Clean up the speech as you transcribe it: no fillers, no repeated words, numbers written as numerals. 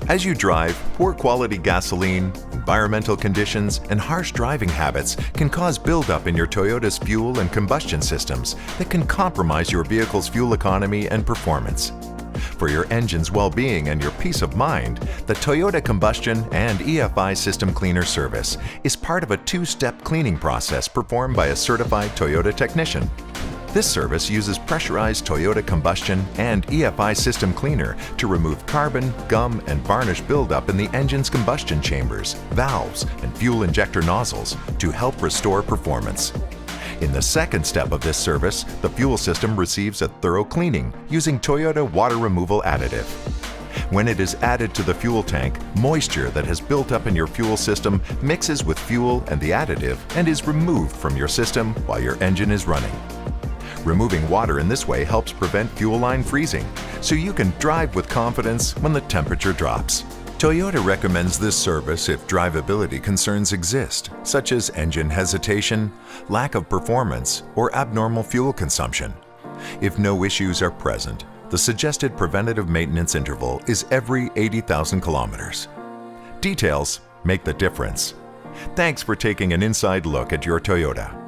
As you drive, poor quality gasoline, environmental conditions, and harsh driving habits can cause buildup in your Toyota's fuel and combustion systems that can compromise your vehicle's fuel economy and performance. For your engine's well-being and your peace of mind, the Toyota Combustion and EFI System Cleaner service is part of a two-step cleaning process performed by a certified Toyota technician. This service uses pressurized Toyota Combustion and EFI System Cleaner to remove carbon, gum, and varnish buildup in the engine's combustion chambers, valves, and fuel injector nozzles to help restore performance. In the second step of this service, the fuel system receives a thorough cleaning using Toyota Water Removal Additive. When it is added to the fuel tank, moisture that has built up in your fuel system mixes with fuel and the additive and is removed from your system while your engine is running. Removing water in this way helps prevent fuel line freezing, so you can drive with confidence when the temperature drops. Toyota recommends this service if drivability concerns exist, such as engine hesitation, lack of performance, or abnormal fuel consumption. If no issues are present, the suggested preventative maintenance interval is every 80,000 kilometers. Details make the difference. Thanks for taking an inside look at your Toyota.